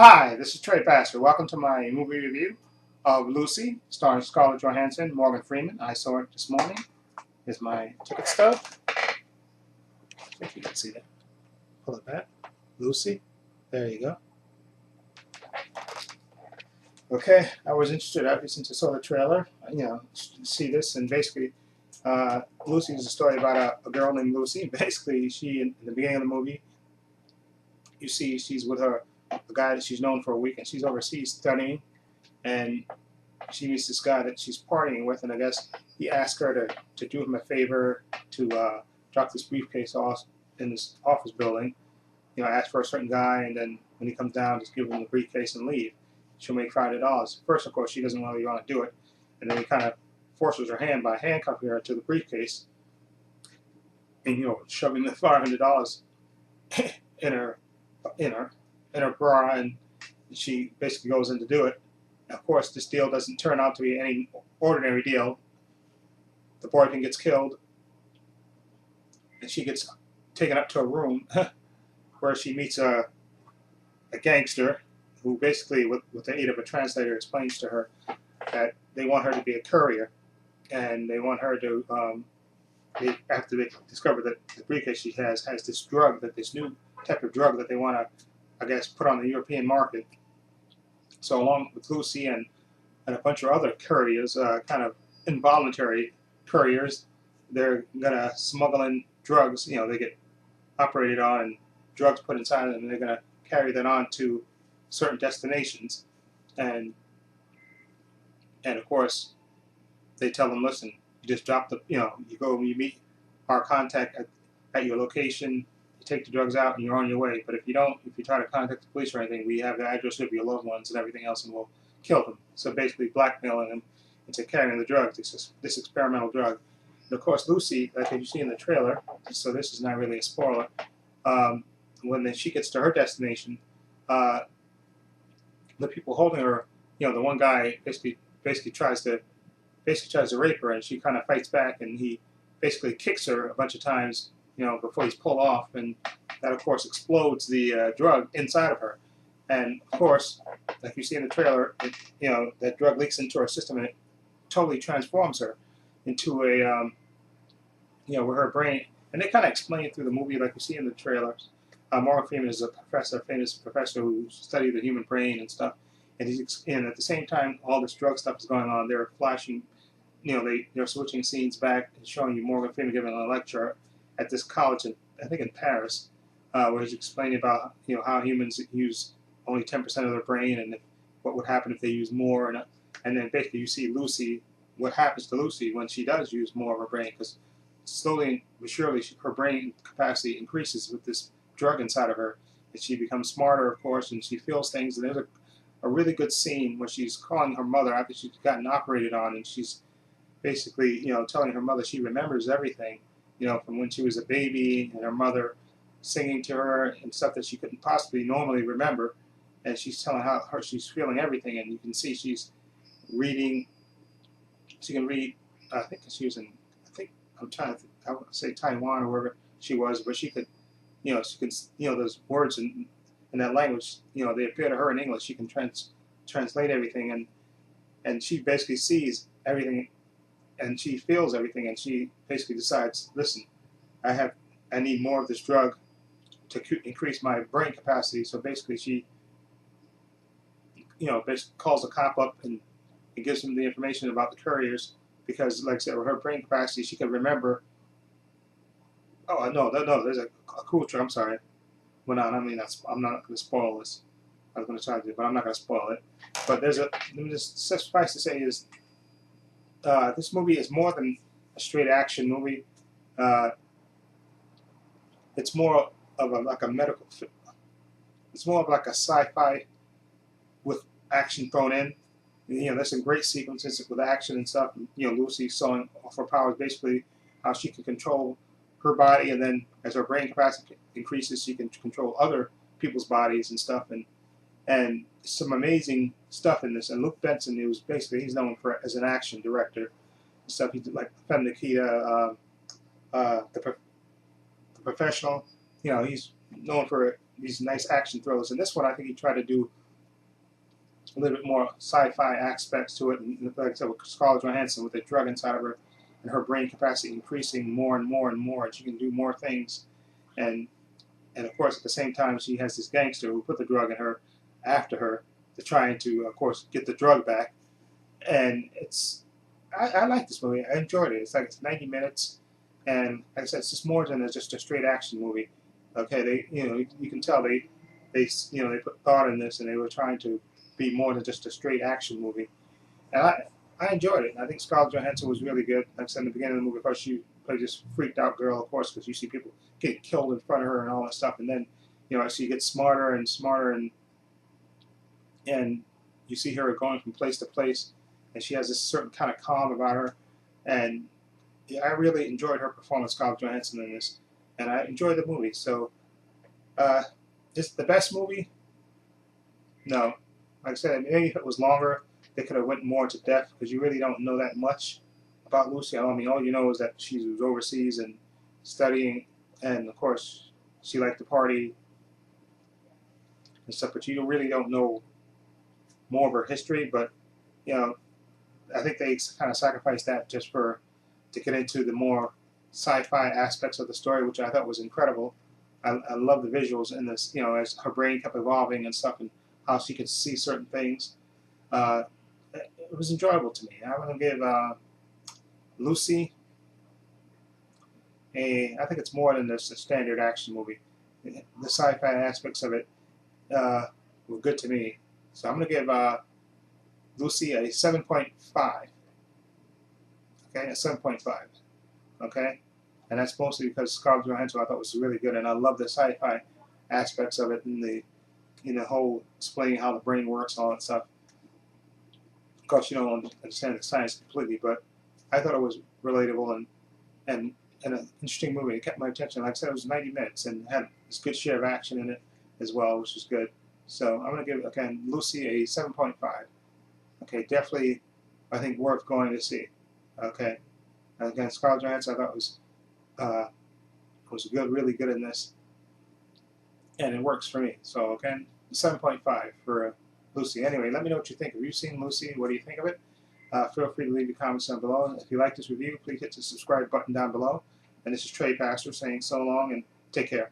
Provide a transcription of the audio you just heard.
Hi, this is Trey Baxter. Welcome to my movie review of Lucy, starring Scarlett Johansson, Morgan Freeman. I saw it this morning. Here's my ticket stub. If you can see that. Pull it back. Lucy. There you go. Okay, I was interested ever since I saw the trailer. See this, and basically, Lucy is a story about a girl named Lucy. Basically, in the beginning of the movie, you see she's with the guy that she's known for a week, and she's overseas studying, and she meets this guy that she's partying with, and I guess he asked her to do him a favor to drop this briefcase off in this office building. Ask for a certain guy, and then when he comes down, just give him the briefcase and leave. She'll make $5. First, of course, she doesn't really want to do it, and then he kind of forces her hand by handcuffing her to the briefcase, and shoving the $500 in her in her in her bra, and she basically goes in to do it. Of course, this deal doesn't turn out to be any ordinary deal. The boyfriend gets killed, and she gets taken up to a room where she meets a gangster who basically, with the aid of a translator, explains to her that they want her to be a courier, and they want her to, after they discover that the briefcase she has this drug, this new type of drug that they want to, I guess, put on the European market. So along with Lucy and a bunch of other couriers, kind of involuntary couriers, they're gonna smuggle in drugs. They get operated on and drugs put inside them, and they're gonna carry that on to certain destinations. And of course, they tell them, listen, you just drop you go and you meet our contact at your location, you take the drugs out, and you're on your way. But if you try to contact the police or anything, we have the address of your loved ones and everything else, and we'll kill them. So basically blackmailing them into carrying the drugs, this experimental drug. And of course, Lucy, like you see in the trailer, so this is not really a spoiler, when she gets to her destination, the people holding her, the one guy basically tries to rape her, and she kind of fights back, and he basically kicks her a bunch of times, before he's pulled off, and that of course explodes the drug inside of her. And of course, like you see in the trailer, that drug leaks into her system, and it totally transforms her into where her brain. And they kind of explain it through the movie, like you see in the trailers. Morgan Freeman is a famous professor who studied the human brain and stuff. And at the same time, all this drug stuff is going on. They're flashing, they're switching scenes back and showing you Morgan Freeman giving a lecture at this college, I think in Paris, where he's explaining about how humans use only 10% of their brain, and what would happen if they use more. And then basically you see Lucy, what happens to Lucy when she does use more of her brain, because slowly but surely her brain capacity increases with this drug inside of her, and she becomes smarter, of course, and she feels things. And there's a really good scene where she's calling her mother after she's gotten operated on, and she's basically telling her mother she remembers everything, from when she was a baby, and her mother singing to her and stuff that she couldn't possibly normally remember. And she's telling how she's feeling everything, and you can see she's reading. She can read. I think she was in. I'm trying to. I would say Taiwan or wherever she was, but she could. She can. Those words in that language. They appear to her in English. She can translate everything, and she basically sees everything, and she feels everything, and she basically decides, listen, I need more of this drug to increase my brain capacity. So basically, she basically calls the cop up and gives him the information about the couriers, because, like I said, with her brain capacity, she can remember. Oh no, there's a cool trick. I'm sorry. Well, no, I mean, I'm not going to spoil this. I was going to try to, but I'm not going to spoil it. But let me just suffice to say is, this movie is more than a straight action movie. It's more of like a medical. It's more of like a sci-fi with action thrown in. There's some great sequences with action and stuff. Lucy showing off her powers, basically how she can control her body, and then as her brain capacity increases, she can control other people's bodies and stuff. And some amazing stuff in this. And Luke Benson, he's known as an action director and stuff. He did like Femme Nikita, the Professional. He's known for these nice action thrills. And this one, I think he tried to do a little bit more sci-fi aspects to it. And like I said, with Scarlett Johansson with the drug inside of her and her brain capacity increasing more and more and more, and she can do more things. And of course, at the same time, she has this gangster who put the drug in her after her to try to, of course, get the drug back. And I like this movie. I enjoyed it. It's 90 minutes, and like I said, it's just more than just a straight action movie. Okay, you can tell they put thought in this, and they were trying to be more than just a straight action movie. And I enjoyed it. I think Scarlett Johansson was really good. Like I said in the beginning of the movie, of course, she played this freaked out girl, of course, because you see people getting killed in front of her and all that stuff. And then, as she gets smarter and smarter, and you see her going from place to place, and she has this certain kind of calm about her. And yeah, I really enjoyed her performance, Scarlett Johansson, in this, and I enjoyed the movie. So, is the best movie? No. Like I said, maybe if it was longer, they could have went more into depth, because you really don't know that much about Lucy. I mean, all you know is that she was overseas and studying, and of course, she liked to party and stuff. But you really don't know more of her history. But I think they kind of sacrificed that just to get into the more sci-fi aspects of the story, which I thought was incredible. I love the visuals in this, as her brain kept evolving and stuff, and how she could see certain things. It was enjoyable to me. I'm going to give Lucy I think it's more than just a standard action movie. The sci-fi aspects of it were good to me. So I'm going to give Lucy a 7.5. Okay, a 7.5. Okay, and that's mostly because Scarlett Johansson I thought was really good, and I love the sci-fi aspects of it, and the whole explaining how the brain works, all that stuff. Of course, you don't understand the science completely, but I thought it was relatable and an interesting movie. It kept my attention. Like I said, it was 90 minutes and had this good share of action in it as well, which was good. So I'm going to give, again, Lucy a 7.5. Okay, definitely, I think, worth going to see. Okay, and again, Scarlett Johansson I thought was good, really good in this, and it works for me. So again, 7.5 for Lucy. Anyway, let me know what you think. Have you seen Lucy? What do you think of it? Feel free to leave your comments down below. If you like this review, please hit the subscribe button down below. And this is Trey Pastor saying so long and take care.